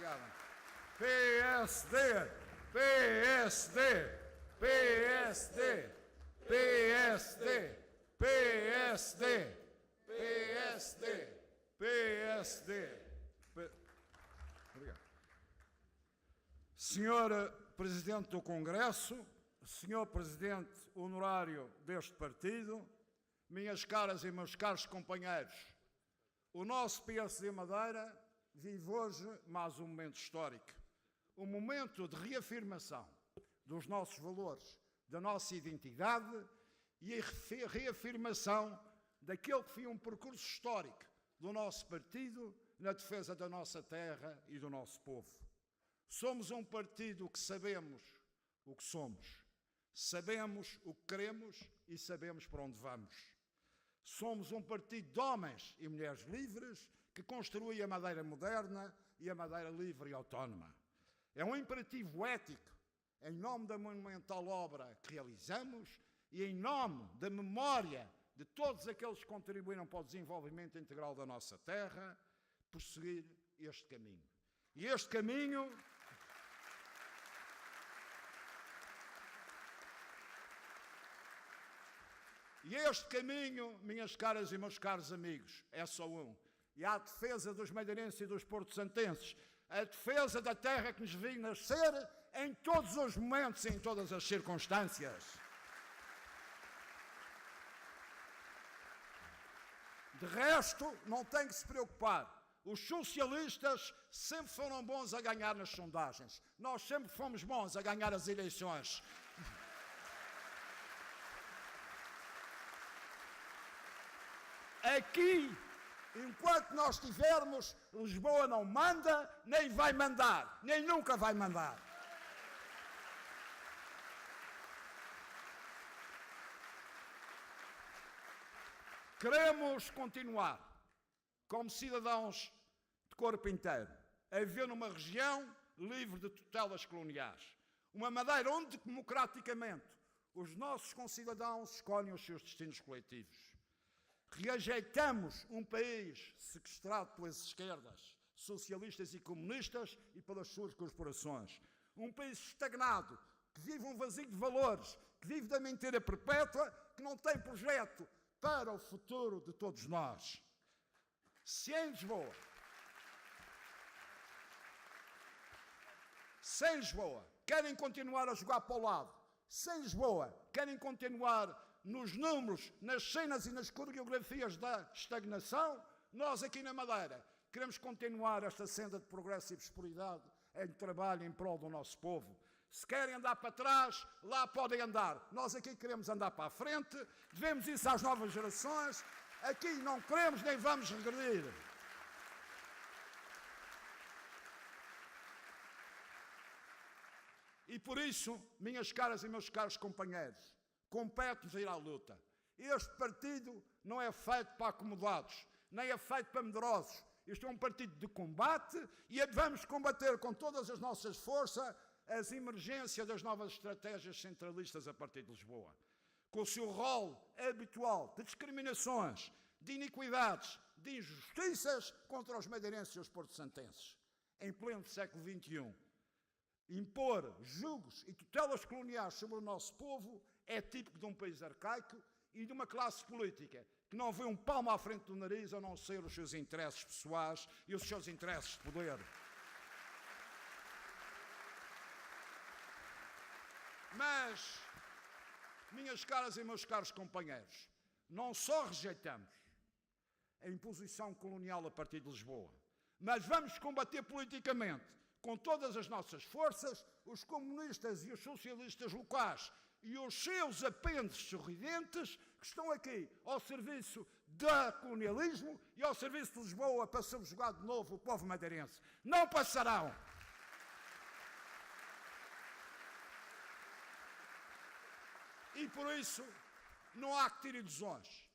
Obrigado. PSD, PSD, PSD, PSD, PSD, PSD, PSD. Obrigado. Senhor Presidente do Congresso, Senhor Presidente honorário deste partido, minhas caras e meus caros companheiros, o nosso PSD Madeira vive hoje mais um momento histórico, um momento de reafirmação dos nossos valores, da nossa identidade e a reafirmação daquele que foi um percurso histórico do nosso partido na defesa da nossa terra e do nosso povo. Somos um partido que sabemos o que somos, sabemos o que queremos e sabemos para onde vamos. Somos um partido de homens e mulheres livres que construi a Madeira moderna e a Madeira livre e autónoma. É um imperativo ético, em nome da monumental obra que realizamos e em nome da memória de todos aqueles que contribuíram para o desenvolvimento integral da nossa terra, prosseguir este caminho. E este caminho... E este caminho, minhas caras e meus caros amigos, é só um. E a defesa dos madeirenses e dos porto-santenses, a defesa da terra que nos viu nascer em todos os momentos e em todas as circunstâncias. De resto, não tem que se preocupar. Os socialistas sempre foram bons a ganhar nas sondagens. Nós sempre fomos bons a ganhar as eleições. Aqui, enquanto nós estivermos, Lisboa não manda, nem vai mandar, nem nunca vai mandar. Queremos continuar, como cidadãos de corpo inteiro, a viver numa região livre de tutelas coloniais. Uma Madeira onde, democraticamente, os nossos concidadãos escolhem os seus destinos coletivos. Rejeitamos um país sequestrado pelas esquerdas, socialistas e comunistas e pelas suas corporações. Um país estagnado, que vive um vazio de valores, que vive da mentira perpétua, que não tem projeto para o futuro de todos nós. Se em Lisboa querem continuar a jogar para o lado, se em Lisboa querem continuar nos números, nas cenas e nas coreografias da estagnação, nós aqui na Madeira queremos continuar esta senda de progresso e prosperidade em trabalho em prol do nosso povo. Se querem andar para trás, lá podem andar. Nós aqui queremos andar para a frente, devemos isso às novas gerações. Aqui não queremos nem vamos regredir. E por isso, minhas caras e meus caros companheiros, compete-nos ir à luta. Este partido não é feito para acomodados, nem é feito para medrosos. Este é um partido de combate e vamos combater com todas as nossas forças as emergências das novas estratégias centralistas a partir de Lisboa. Com o seu rol habitual de discriminações, de iniquidades, de injustiças contra os madeirenses e os porto-santenses. Em pleno século XXI, impor julgos e tutelas coloniais sobre o nosso povo é típico de um país arcaico e de uma classe política que não vê um palmo à frente do nariz a não ser os seus interesses pessoais e os seus interesses de poder. Mas, minhas caras e meus caros companheiros, não só rejeitamos a imposição colonial a partir de Lisboa, mas vamos combater politicamente, com todas as nossas forças, os comunistas e os socialistas locais e os seus apêndices sorridentes que estão aqui ao serviço do colonialismo e ao serviço de Lisboa para subjugar de novo o povo madeirense. Não passarão! E por isso não há que ter ilusões.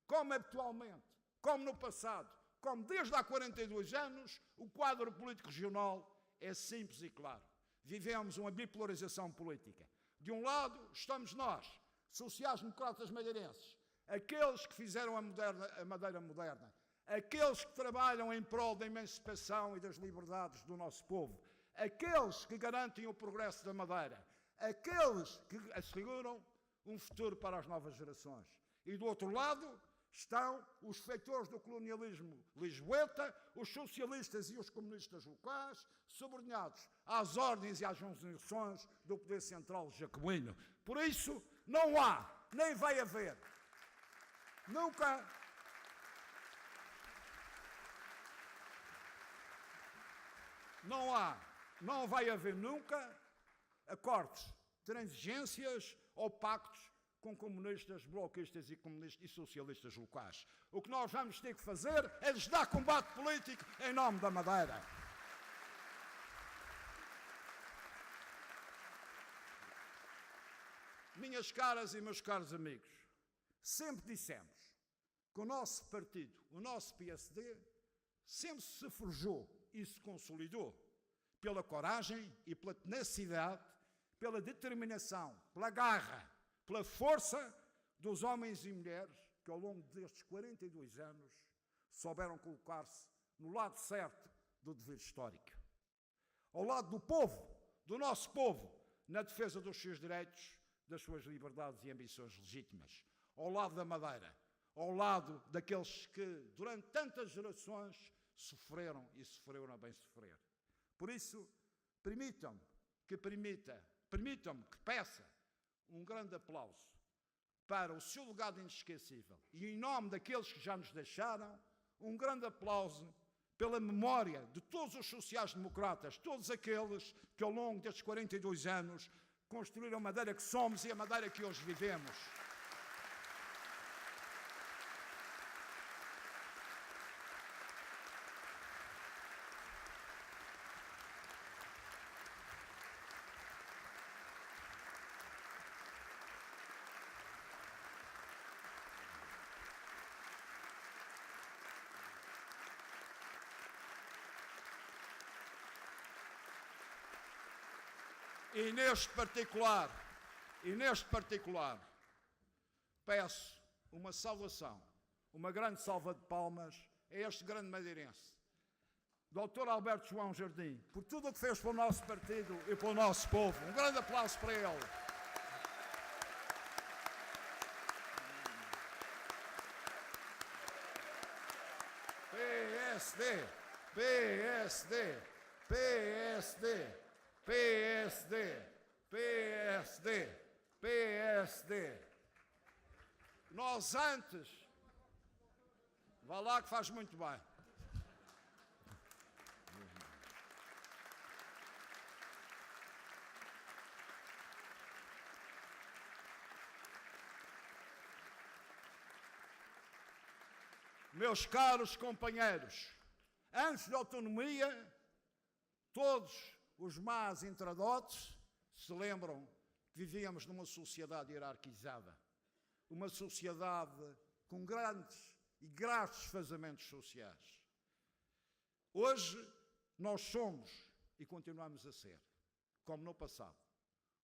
Como habitualmente, como no passado, como desde há 42 anos, o quadro político regional é simples e claro. Vivemos uma bipolarização política. De um lado estamos nós, sociais-democratas madeirenses, aqueles que fizeram a Madeira moderna, aqueles que trabalham em prol da emancipação e das liberdades do nosso povo, aqueles que garantem o progresso da Madeira, aqueles que asseguram um futuro para as novas gerações. E do outro lado estão os feitores do colonialismo lisboeta, os socialistas e os comunistas locais, subordinados às ordens e às instruções do poder central jacobino. Por isso, não há, nem vai haver, nunca, não vai haver nunca acordos, transigências ou pactos com comunistas, bloquistas e socialistas locais. O que nós vamos ter que fazer é lhes dar combate político em nome da Madeira. Minhas caras e meus caros amigos, sempre dissemos que o nosso partido, o nosso PSD, sempre se forjou e se consolidou pela coragem e pela tenacidade, pela determinação, pela garra, pela força dos homens e mulheres que ao longo destes 42 anos souberam colocar-se no lado certo do dever histórico. Ao lado do povo, do nosso povo, na defesa dos seus direitos, das suas liberdades e ambições legítimas. Ao lado da Madeira, ao lado daqueles que durante tantas gerações sofreram e sofreram a bem sofrer. Por isso, permitam-me que peça um grande aplauso para o seu legado inesquecível e, em nome daqueles que já nos deixaram, um grande aplauso pela memória de todos os sociais-democratas, todos aqueles que ao longo destes 42 anos construíram a Madeira que somos e a Madeira que hoje vivemos. E neste particular, peço uma saudação, uma grande salva de palmas a este grande madeirense, Dr. Alberto João Jardim, por tudo o que fez pelo nosso partido e pelo nosso povo. Um grande aplauso para ele. PSD, PSD, PSD. PSD, PSD, PSD. Nós antes, vá lá que faz muito bem. Meus caros companheiros, antes da autonomia, todos os más intradotes se lembram que vivíamos numa sociedade hierarquizada, uma sociedade com grandes e graves desfazamentos sociais. Hoje nós somos e continuamos a ser, como no passado,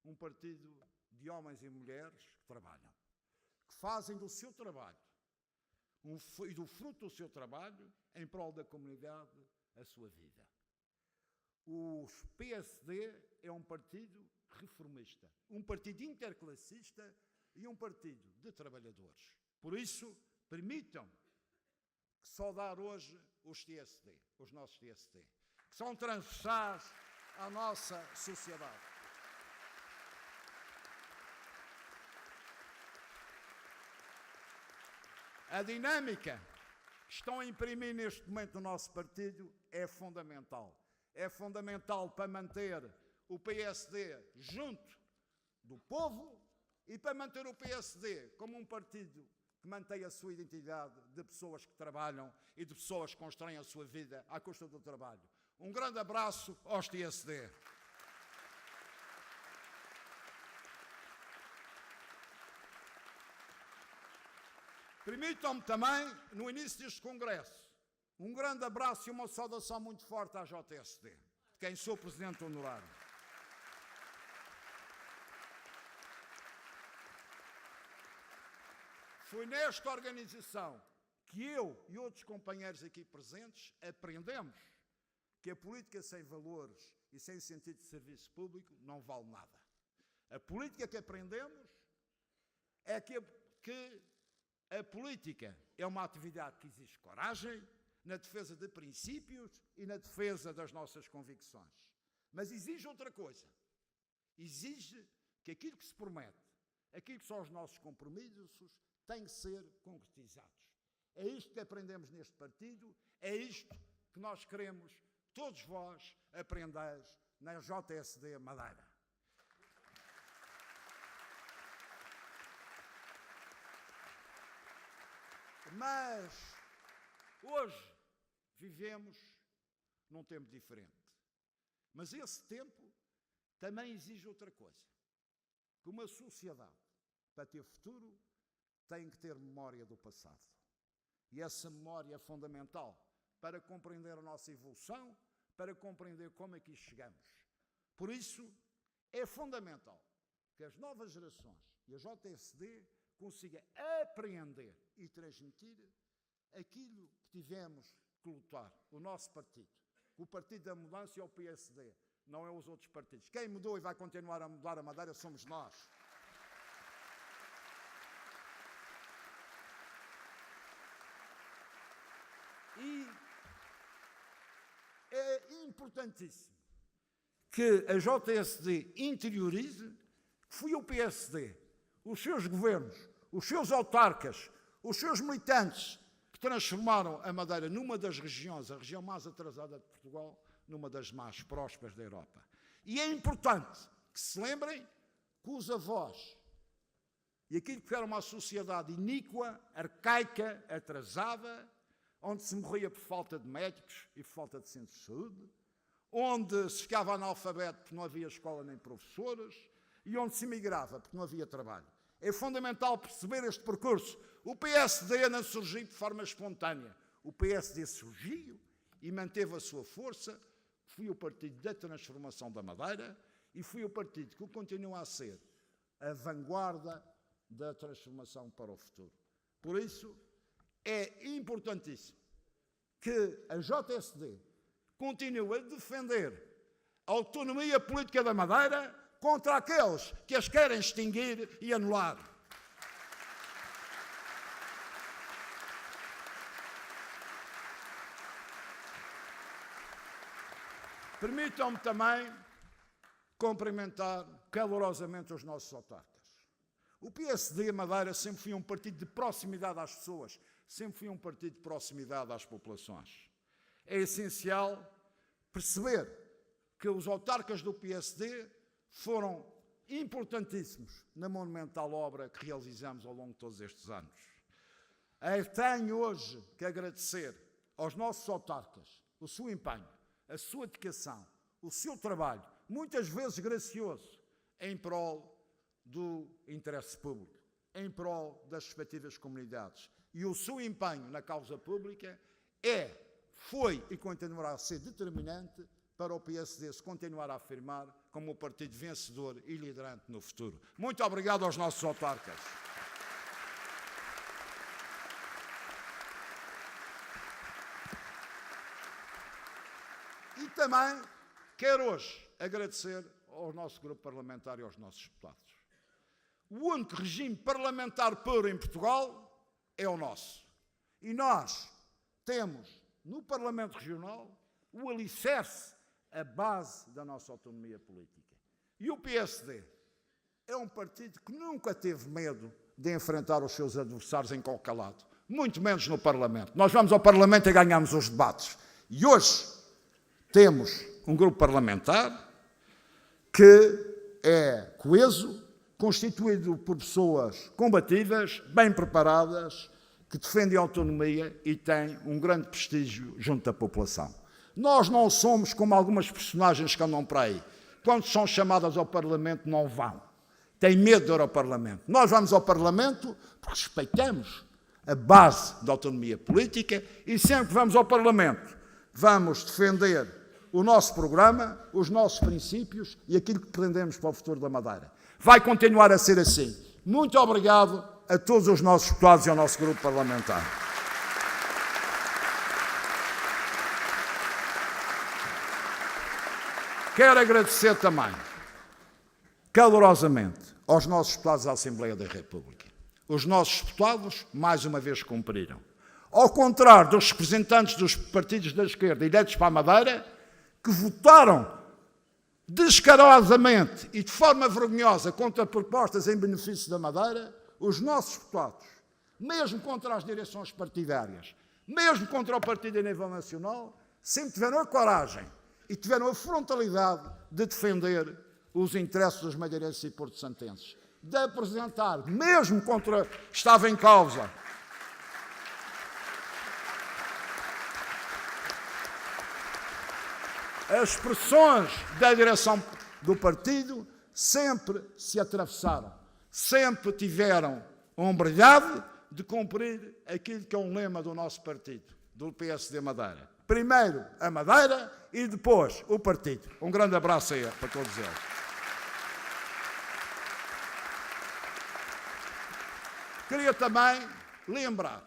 um partido de homens e mulheres que trabalham, que fazem do seu trabalho e do fruto do seu trabalho em prol da comunidade a sua vida. O PSD é um partido reformista, um partido interclassista e um partido de trabalhadores. Por isso, permitam-me saudar hoje os TSD, os nossos TSD, que são transversais à nossa sociedade. A dinâmica que estão a imprimir neste momento no nosso partido é fundamental. É fundamental para manter o PSD junto do povo e para manter o PSD como um partido que mantém a sua identidade de pessoas que trabalham e de pessoas que constroem a sua vida à custa do trabalho. Um grande abraço aos TSD. Permitam-me também, no início deste congresso, um grande abraço e uma saudação muito forte à JSD, de quem sou presidente honorário. Foi nesta organização que eu e outros companheiros aqui presentes aprendemos que a política sem valores e sem sentido de serviço público não vale nada. A política que aprendemos é que a política é uma atividade que exige coragem na defesa de princípios e na defesa das nossas convicções. Mas exige outra coisa. Exige que aquilo que se promete, aquilo que são os nossos compromissos, têm que ser concretizados. É isto que aprendemos neste partido, é isto que nós queremos, todos vós, aprendeis na JSD Madeira. Mas hoje vivemos num tempo diferente. Mas esse tempo também exige outra coisa. Que uma sociedade, para ter futuro, tem que ter memória do passado. E essa memória é fundamental para compreender a nossa evolução, para compreender como aqui chegamos. Por isso, é fundamental que as novas gerações e a JSD consigam apreender e transmitir aquilo que tivemos que lutar, o nosso partido. O Partido da Mudança é o PSD, não é os outros partidos. Quem mudou e vai continuar a mudar a Madeira somos nós. E é importantíssimo que a JSD interiorize que foi o PSD, os seus governos, os seus autarcas, os seus militantes que transformaram a Madeira numa das regiões, a região mais atrasada de Portugal, numa das mais prósperas da Europa. E é importante que se lembrem que os avós e aquilo que era uma sociedade iníqua, arcaica, atrasada, onde se morria por falta de médicos e por falta de centros de saúde, onde se ficava analfabeto porque não havia escola nem professores e onde se emigrava porque não havia trabalho. É fundamental perceber este percurso. O PSD não surgiu de forma espontânea. O PSD surgiu e manteve a sua força. Foi o partido da transformação da Madeira e foi o partido que continua a ser a vanguarda da transformação para o futuro. Por isso, é importantíssimo que a JSD continue a defender a autonomia política da Madeira contra aqueles que as querem extinguir e anular. Permitam-me também cumprimentar calorosamente os nossos autarcas. O PSD Madeira sempre foi um partido de proximidade às pessoas, sempre foi um partido de proximidade às populações. É essencial perceber que os autarcas do PSD foram importantíssimos na monumental obra que realizamos ao longo de todos estes anos. Tenho hoje que agradecer aos nossos autarcas o seu empenho, a sua dedicação, o seu trabalho, muitas vezes gracioso, em prol do interesse público, em prol das respectivas comunidades. E o seu empenho na causa pública foi e continuará a ser determinante para o PSD se continuar a afirmar como o partido vencedor e liderante no futuro. Muito obrigado aos nossos autarcas. E também quero hoje agradecer ao nosso grupo parlamentar e aos nossos deputados. O único regime parlamentar puro em Portugal é o nosso. E nós temos no Parlamento Regional o alicerce, a base da nossa autonomia política. E o PSD é um partido que nunca teve medo de enfrentar os seus adversários em qualquer lado, muito menos no Parlamento. Nós vamos ao Parlamento e ganhamos os debates. E hoje temos um grupo parlamentar que é coeso, constituído por pessoas combativas, bem preparadas, que defendem a autonomia e têm um grande prestígio junto da população. Nós não somos como algumas personagens que andam para aí. Quando são chamadas ao Parlamento, não vão. Têm medo de ir ao Parlamento. Nós vamos ao Parlamento porque respeitamos a base da autonomia política e sempre que vamos ao Parlamento, vamos defender o nosso programa, os nossos princípios e aquilo que pretendemos para o futuro da Madeira. Vai continuar a ser assim. Muito obrigado a todos os nossos deputados e ao nosso grupo parlamentar. Quero agradecer também, calorosamente, aos nossos deputados da Assembleia da República. Os nossos deputados, mais uma vez, cumpriram. Ao contrário dos representantes dos partidos da esquerda eleitos para a Madeira, que votaram descaradamente e de forma vergonhosa contra propostas em benefício da Madeira, os nossos deputados, mesmo contra as direções partidárias, mesmo contra o partido a nível nacional, sempre tiveram a coragem e tiveram a frontalidade de defender os interesses dos madeirenses e porto-santenses, de apresentar, mesmo contra estava em causa, as pressões da direção do partido, sempre se atravessaram, sempre tiveram a hombridade de cumprir aquilo que é um lema do nosso partido, do PSD Madeira. Primeiro a Madeira e depois o partido. Um grande abraço aí para todos eles. Queria também lembrar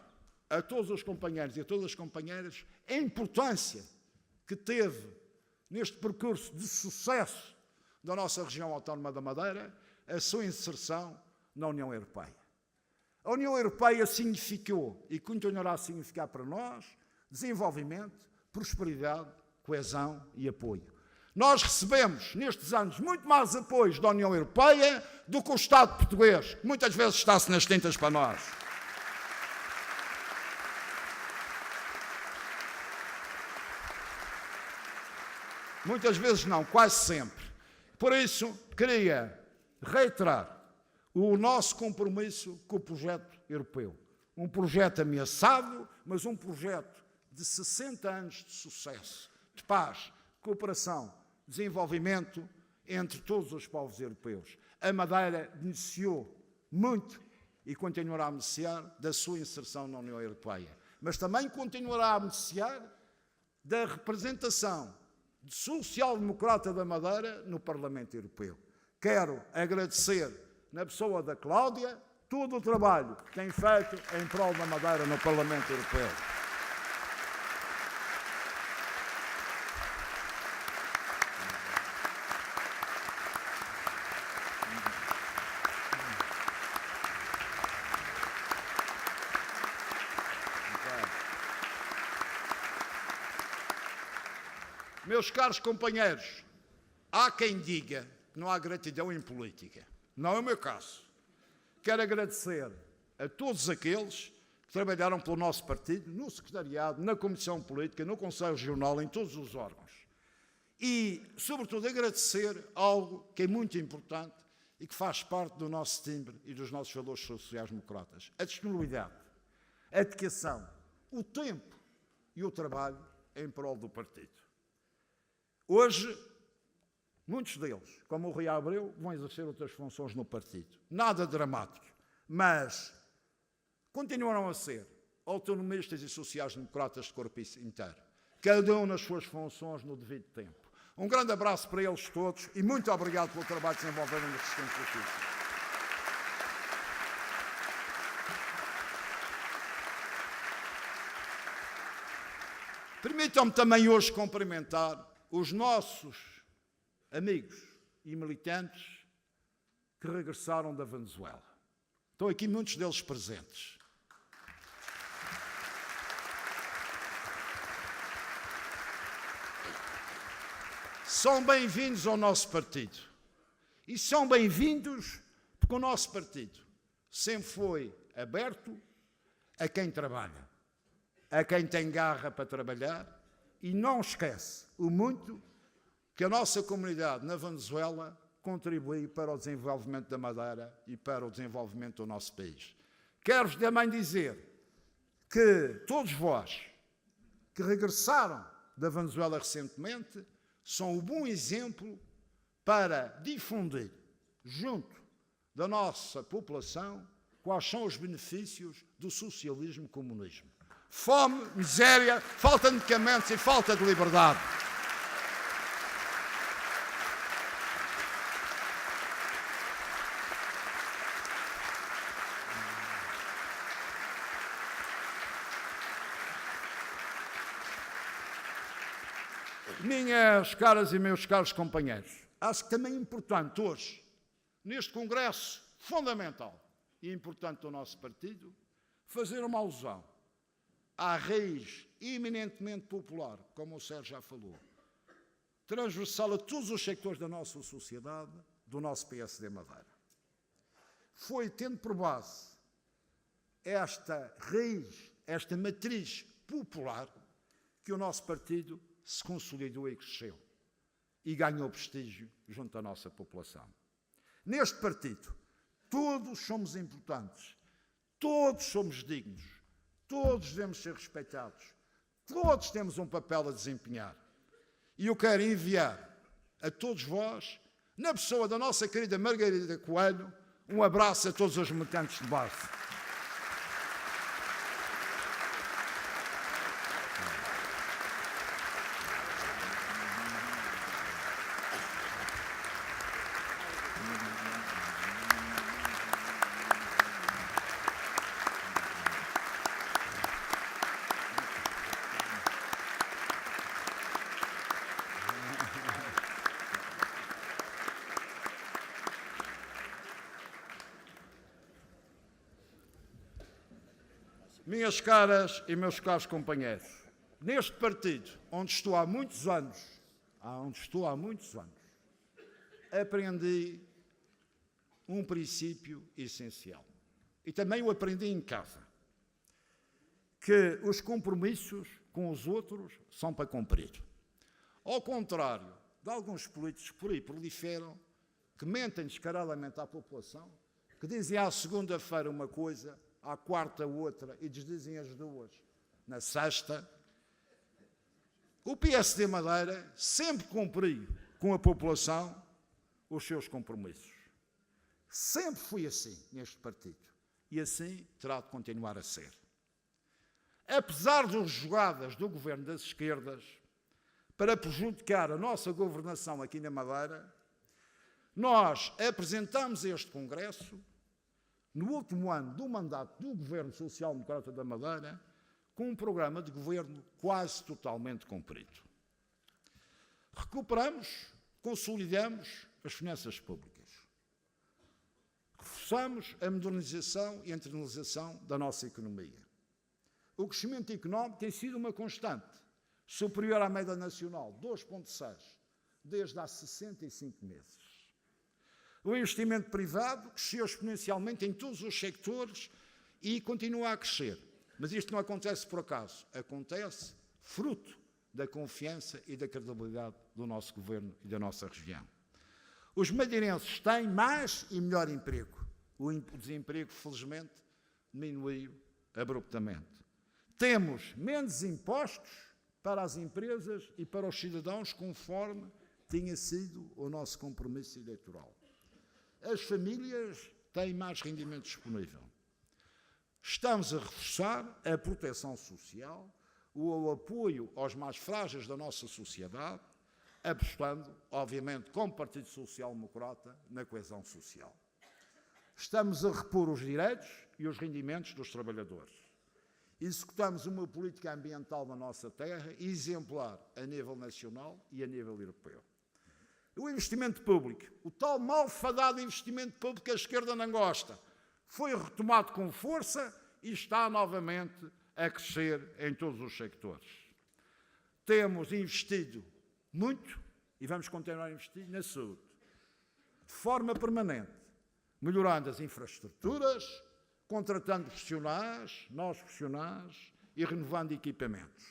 a todos os companheiros e a todas as companheiras a importância que teve neste percurso de sucesso da nossa região autónoma da Madeira, a sua inserção na União Europeia. A União Europeia significou e continuará a significar para nós desenvolvimento, prosperidade, coesão e apoio. Nós recebemos, nestes anos, muito mais apoios da União Europeia do que o Estado português, que muitas vezes está-se nas tintas para nós. Muitas vezes não, quase sempre. Por isso, queria reiterar o nosso compromisso com o projeto europeu. Um projeto ameaçado, mas um projeto de 60 anos de sucesso, de paz, cooperação, desenvolvimento entre todos os povos europeus. A Madeira beneficiou muito e continuará a beneficiar da sua inserção na União Europeia. Mas também continuará a beneficiar da representação social-democrata da Madeira no Parlamento Europeu. Quero agradecer, na pessoa da Cláudia, todo o trabalho que tem feito em prol da Madeira no Parlamento Europeu. Meus caros companheiros, há quem diga que não há gratidão em política. Não é o meu caso. Quero agradecer a todos aqueles que trabalharam pelo nosso partido, no secretariado, na Comissão Política, no Conselho Regional, em todos os órgãos. E, sobretudo, agradecer algo que é muito importante e que faz parte do nosso timbre e dos nossos valores sociais-democratas. A disponibilidade, a dedicação, o tempo e o trabalho em prol do partido. Hoje, muitos deles, como o Rui Abreu, vão exercer outras funções no partido. Nada dramático, mas continuarão a ser autonomistas e sociais-democratas de corpo inteiro. Cada um nas suas funções no devido tempo. Um grande abraço para eles todos e muito obrigado pelo trabalho que desenvolveram nestes tempos difíceis. Permitam-me também hoje cumprimentar os nossos amigos e militantes que regressaram da Venezuela. Estão aqui muitos deles presentes. São bem-vindos ao nosso partido. E são bem-vindos porque o nosso partido sempre foi aberto a quem trabalha, a quem tem garra para trabalhar e não esquece o muito que a nossa comunidade na Venezuela contribui para o desenvolvimento da Madeira e para o desenvolvimento do nosso país. Quero-vos também dizer que todos vós que regressaram da Venezuela recentemente são um bom exemplo para difundir junto da nossa população quais são os benefícios do socialismo e comunismo. Fome, miséria, falta de medicamentos e falta de liberdade. Minhas caras e meus caros companheiros, acho que também é importante hoje, neste congresso fundamental e importante do nosso partido, fazer uma alusão à raiz eminentemente popular, como o Sérgio já falou, transversal a todos os sectores da nossa sociedade, do nosso PSD Madeira. Foi tendo por base esta raiz, esta matriz popular, que o nosso partido se consolidou e cresceu e ganhou prestígio junto à nossa população. Neste partido, todos somos importantes, todos somos dignos, todos devemos ser respeitados, todos temos um papel a desempenhar. E eu quero enviar a todos vós, na pessoa da nossa querida Margarida Coelho, um abraço a todos os militantes de base. Minhas caras e meus caros companheiros, neste partido, onde estou há muitos anos, aprendi um princípio essencial. E também o aprendi em casa. Que os compromissos com os outros são para cumprir. Ao contrário de alguns políticos que por aí proliferam, que mentem descaradamente à população, que dizem à segunda-feira uma coisa, à quarta outra, e desdizem as duas na sexta, o PSD Madeira sempre cumpriu com a população os seus compromissos. Sempre foi assim neste partido. E assim terá de continuar a ser. Apesar das jogadas do governo das esquerdas para prejudicar a nossa governação aqui na Madeira, nós apresentamos este Congresso no último ano do mandato do Governo Social Democrata da Madeira, com um programa de governo quase totalmente cumprido. Recuperamos, consolidamos as finanças públicas. Reforçamos a modernização e a internalização da nossa economia. O crescimento económico tem sido uma constante, superior à média nacional, 2,6, desde há 65 meses. O investimento privado cresceu exponencialmente em todos os sectores e continua a crescer. Mas isto não acontece por acaso. Acontece fruto da confiança e da credibilidade do nosso governo e da nossa região. Os madeirenses têm mais e melhor emprego. O desemprego, felizmente, diminuiu abruptamente. Temos menos impostos para as empresas e para os cidadãos, conforme tinha sido o nosso compromisso eleitoral. As famílias têm mais rendimento disponível. Estamos a reforçar a proteção social, o apoio aos mais frágeis da nossa sociedade, apostando, obviamente, como Partido Social Democrata, na coesão social. Estamos a repor os direitos e os rendimentos dos trabalhadores. Executamos uma política ambiental na nossa terra exemplar a nível nacional e a nível europeu. O investimento público, o tal malfadado investimento público que a esquerda não gosta, foi retomado com força e está novamente a crescer em todos os sectores. Temos investido muito e vamos continuar a investir na saúde, de forma permanente, melhorando as infraestruturas, contratando profissionais, novos profissionais e renovando equipamentos.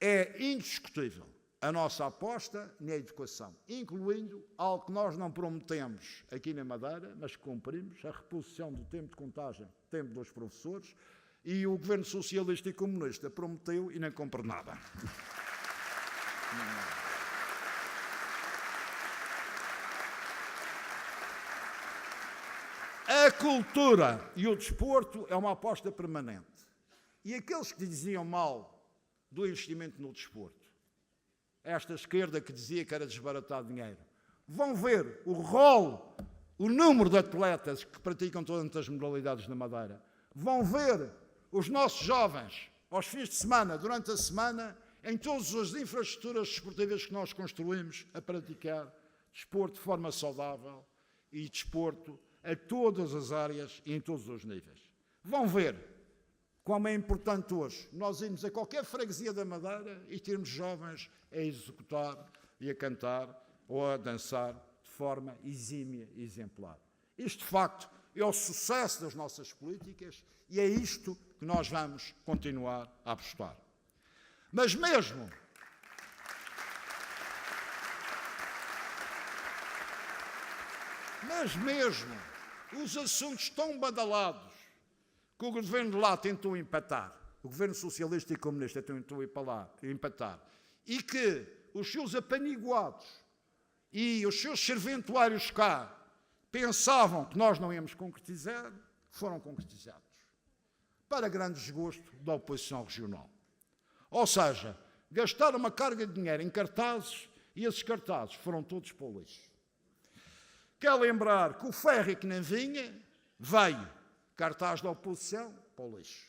É indiscutível a nossa aposta na educação, incluindo algo que nós não prometemos aqui na Madeira, mas que cumprimos, a reposição do tempo de contagem, tempo dos professores, e o governo socialista e comunista prometeu e não cumpre nada. A cultura e o desporto é uma aposta permanente. E aqueles que diziam mal do investimento no desporto, esta esquerda que dizia que era desbaratar dinheiro, vão ver o rol, o número de atletas que praticam todas as modalidades na Madeira. Vão ver os nossos jovens, aos fins de semana, durante a semana, em todas as infraestruturas desportivas que nós construímos, a praticar desporto de forma saudável e desporto a todas as áreas e em todos os níveis. Vão ver como é importante hoje nós irmos a qualquer freguesia da Madeira e termos jovens a executar e a cantar ou a dançar de forma exímia e exemplar. Isto, de facto, é o sucesso das nossas políticas e é isto que nós vamos continuar a apostar. Mas mesmo os assuntos tão badalados que o governo de lá tentou empatar, o governo socialista e comunista tentou empatar, e que os seus apaniguados e os seus serventuários cá pensavam que nós não íamos concretizar, foram concretizados, para grande desgosto da oposição regional. Ou seja, gastaram uma carga de dinheiro em cartazes e esses cartazes foram todos para o lixo. Quer lembrar que o ferry que nem vinha, veio. Cartaz da oposição, para o lixo.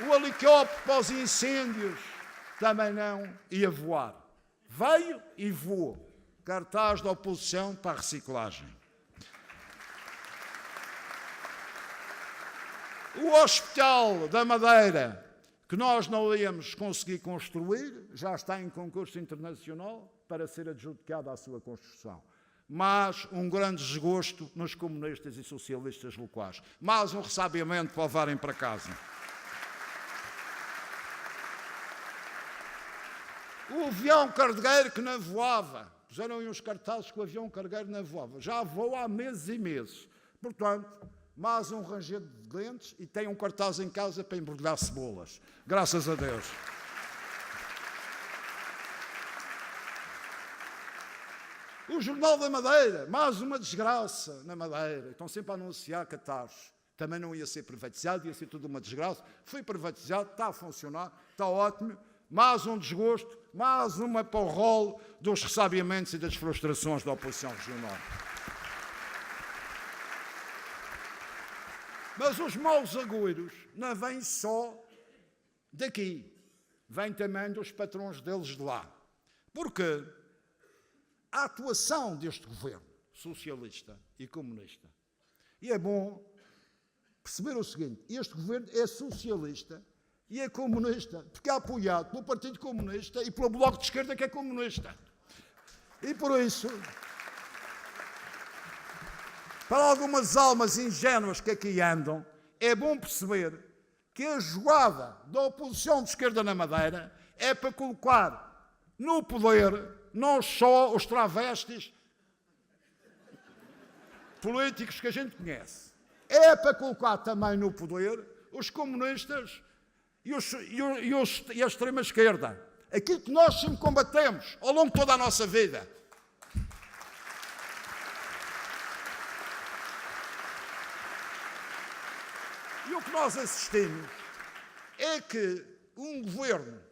O helicóptero para os incêndios também não ia voar. Veio e voou. Cartaz da oposição para a reciclagem. O Hospital da Madeira, que nós não íamos conseguir construir, já está em concurso internacional para ser adjudicado à sua construção. Mas um grande desgosto nos comunistas e socialistas locais. Mais um ressabiamento para levarem para casa. O avião cargueiro que não voava. Puseram aí uns cartazes que o avião cargueiro não voava. Já voa há meses e meses. Portanto, mais um ranger de dentes e tem um cartaz em casa para embrulhar cebolas. Graças a Deus. O Jornal da Madeira, mais uma desgraça na Madeira. Estão sempre a anunciar catarros. Também não ia ser privatizado, ia ser tudo uma desgraça. Foi privatizado, está a funcionar, está ótimo. Mais um desgosto, mais uma para o rolo dos ressabiamentos e das frustrações da oposição regional. Mas os maus agouros não vêm só daqui, vêm também dos patrões deles de lá. Porque a atuação deste governo socialista e comunista, e é bom perceber o seguinte, este governo é socialista e é comunista, porque é apoiado pelo Partido Comunista e pelo Bloco de Esquerda, que é comunista. E por isso, para algumas almas ingênuas que aqui andam, é bom perceber que a jogada da oposição de esquerda na Madeira é para colocar no poder não só os travestis políticos que a gente conhece, é para colocar também no poder os comunistas e a extrema-esquerda. Aquilo que nós sempre combatemos ao longo de toda a nossa vida. E o que nós assistimos é que um governo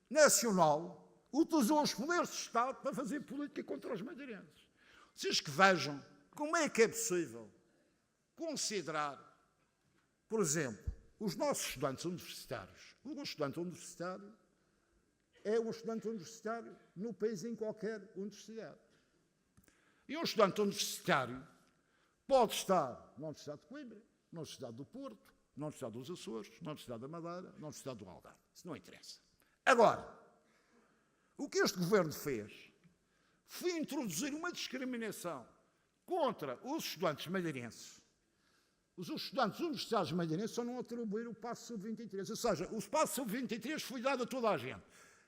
nacional utilizou os poderes de Estado para fazer política contra os madeirenses. Vocês que vejam como é que é possível considerar, por exemplo, os nossos estudantes universitários. Um estudante universitário é um estudante universitário no país, em qualquer universidade. E um estudante universitário pode estar na Universidade de Coimbra, na Universidade do Porto, na Universidade dos Açores, na Universidade da Madeira, na Universidade do Algarve. Isso não interessa. Agora, o que este governo fez foi introduzir uma discriminação contra os estudantes madeirenses. Os estudantes universitários madeirenses só não atribuíram o passo sub-23. Ou seja, o passo sub-23 foi dado a toda a gente,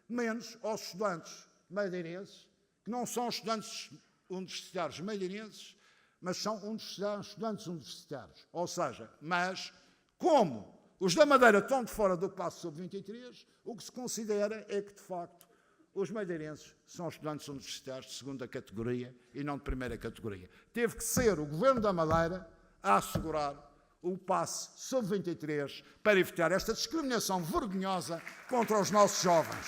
menos aos estudantes madeirenses, que não são estudantes universitários madeirenses, mas são estudantes universitários. Ou seja, mas como os da Madeira estão de fora do passo sub-23, o que se considera é que, de facto, os madeirenses são estudantes universitários de segunda categoria e não de primeira categoria. Teve que ser o Governo da Madeira a assegurar o passe sub-23 para evitar esta discriminação vergonhosa contra os nossos jovens.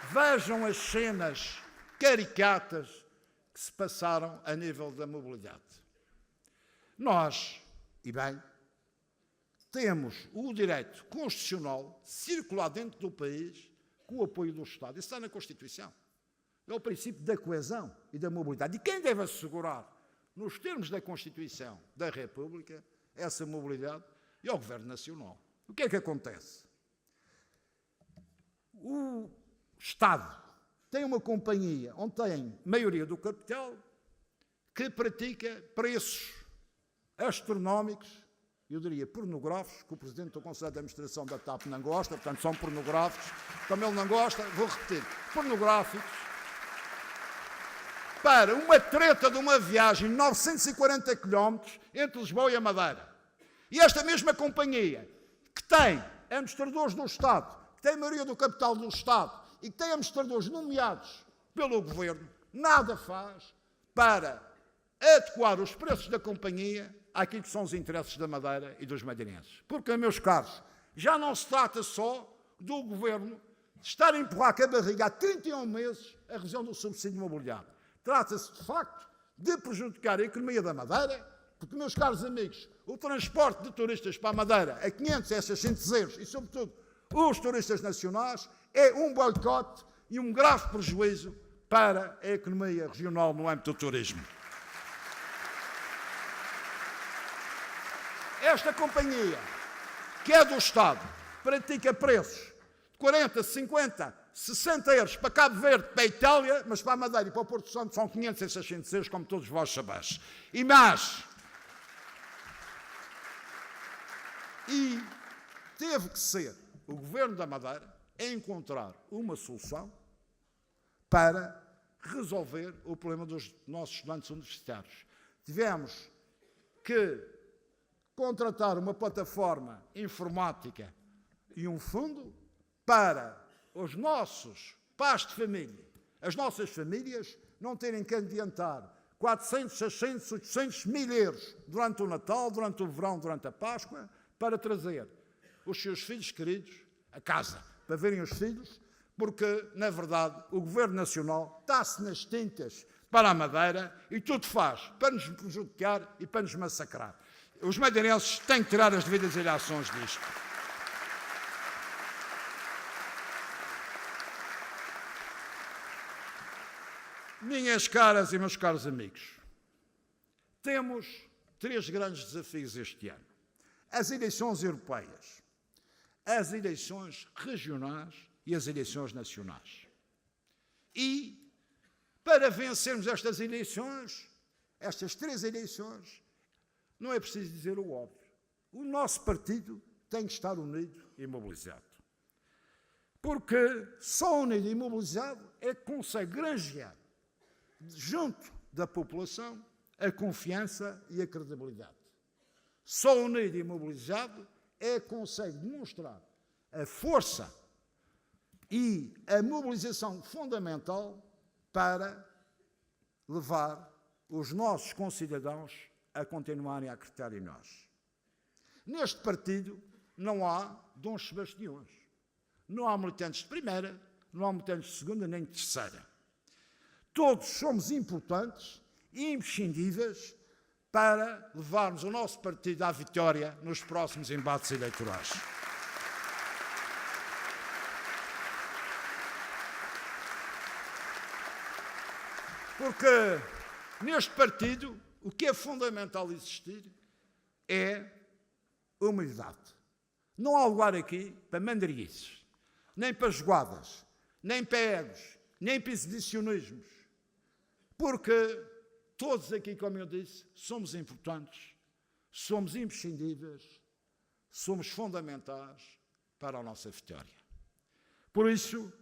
Vejam as cenas caricatas que se passaram a nível da mobilidade. Nós, e bem, temos o direito constitucional de circular dentro do país com o apoio do Estado. Isso está na Constituição. É o princípio da coesão e da mobilidade. E quem deve assegurar, nos termos da Constituição da República, essa mobilidade é o Governo Nacional. O que é que acontece? O Estado tem uma companhia onde tem maioria do capital que pratica preços astronómicos, eu diria pornográficos, que o Presidente do Conselho de Administração da TAP não gosta, portanto são pornográficos, como ele não gosta, vou repetir, pornográficos, para uma treta de uma viagem de 940 km entre Lisboa e a Madeira. E esta mesma companhia, que tem administradores do Estado, que tem a maioria do capital do Estado e que tem administradores nomeados pelo Governo, nada faz para adequar os preços da companhia àquilo que são os interesses da Madeira e dos madeirenses. Porque, meus caros, já não se trata só do Governo estar a empurrar com a barriga há 31 meses a revisão do subsídio imobiliário. Trata-se, de facto, de prejudicar a economia da Madeira, porque, meus caros amigos, o transporte de turistas para a Madeira a 500 a 600 euros, e, sobretudo, os turistas nacionais, é um boicote e um grave prejuízo para a economia regional no âmbito do turismo. Esta companhia, que é do Estado, pratica preços de 40, 50, 60 euros para Cabo Verde, para a Itália, mas para a Madeira e para o Porto Santo são 500 e 600 euros, como todos vós sabeis. E mais, e teve que ser o Governo da Madeira a encontrar uma solução para resolver o problema dos nossos estudantes universitários. Tivemos que contratar uma plataforma informática e um fundo para os nossos pais de família, as nossas famílias, não terem que adiantar 400, 600, 800 mil euros durante o Natal, durante o verão, durante a Páscoa, para trazer os seus filhos queridos a casa, para verem os filhos, porque, na verdade, o Governo Nacional está-se nas tintas para a Madeira e tudo faz para nos prejudicar e para nos massacrar. Os madeirenses têm que tirar as devidas ilações disto. Minhas caras e meus caros amigos, temos 3 grandes desafios este ano. As eleições europeias, as eleições regionais e as eleições nacionais. E, para vencermos estas eleições, estas 3 eleições, não é preciso dizer o óbvio. O nosso partido tem que estar unido e mobilizado. Porque só unido e mobilizado é que consegue granjear, junto da população, a confiança e a credibilidade. Só unido e mobilizado é que consegue demonstrar a força e a mobilização fundamental para levar os nossos concidadãos a continuarem a acreditar em nós. Neste partido não há dons sebastiões. Não há militantes de primeira, não há militantes de segunda nem de terceira. Todos somos importantes e imprescindíveis para levarmos o nosso partido à vitória nos próximos embates eleitorais. Porque neste partido o que é fundamental existir é humildade. Não há lugar aqui para mandarices, nem para jogadas, nem para egos, nem para exibicionismos. Porque todos aqui, como eu disse, somos importantes, somos imprescindíveis, somos fundamentais para a nossa vitória. Por isso,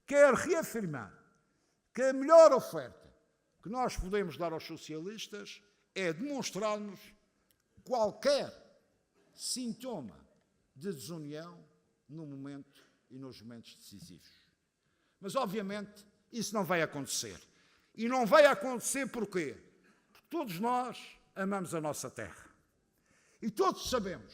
quero reafirmar que a melhor oferta que nós podemos dar aos socialistas é demonstrar-nos qualquer sintoma de desunião no momento e nos momentos decisivos. Mas, obviamente, isso não vai acontecer. E não vai acontecer porquê? Porque todos nós amamos a nossa terra. E todos sabemos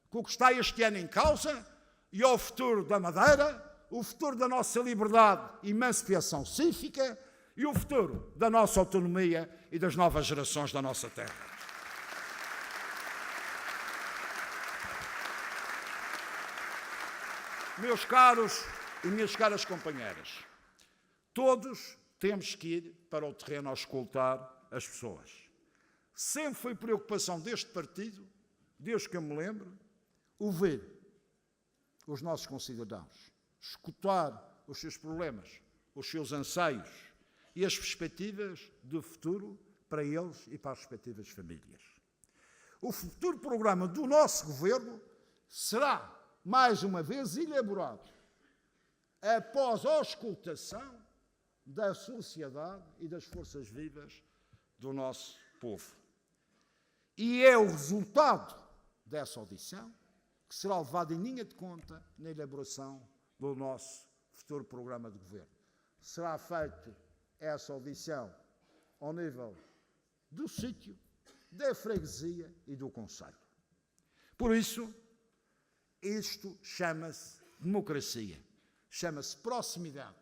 que o que está este ano em causa e é o futuro da Madeira, o futuro da nossa liberdade e emancipação cívica e o futuro da nossa autonomia e das novas gerações da nossa terra. Meus caros e minhas caras companheiras, todos temos que ir para o terreno a escutar as pessoas. Sempre foi preocupação deste partido, desde que eu me lembro, ouvir os nossos concidadãos, escutar os seus problemas, os seus anseios e as perspectivas de futuro para eles e para as respectivas famílias. O futuro programa do nosso governo será, mais uma vez, elaborado após a auscultação da sociedade e das forças vivas do nosso povo. E é o resultado dessa audição que será levado em linha de conta na elaboração do nosso futuro programa de governo. Será feita essa audição ao nível do sítio, da freguesia e do concelho. Por isso, isto chama-se democracia, chama-se proximidade,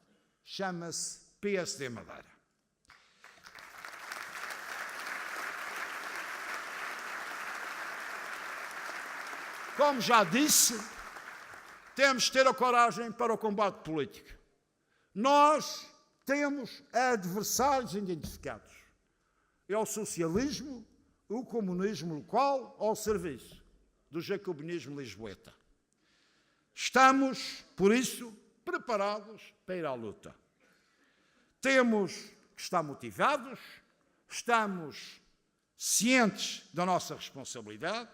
chama-se PSD Madeira. Como já disse, temos de ter a coragem para o combate político. Nós temos adversários identificados. É o socialismo, o comunismo local ao serviço do jacobinismo lisboeta. Estamos, por isso, preparados para ir à luta. Temos que estar motivados, estamos cientes da nossa responsabilidade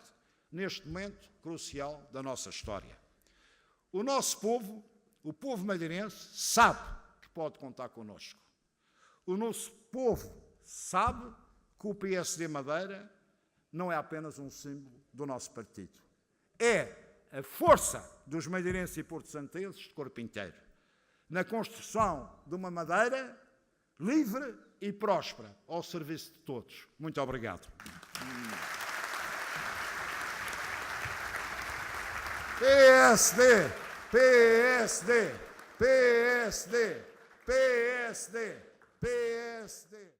neste momento crucial da nossa história. O nosso povo, o povo madeirense, sabe que pode contar connosco. O nosso povo sabe que o PSD Madeira não é apenas um símbolo do nosso partido. É a força dos madeirenses e porto-santenses de corpo inteiro na construção de uma Madeira livre e próspera ao serviço de todos. Muito obrigado. PSD, PSD, PSD, PSD, PSD.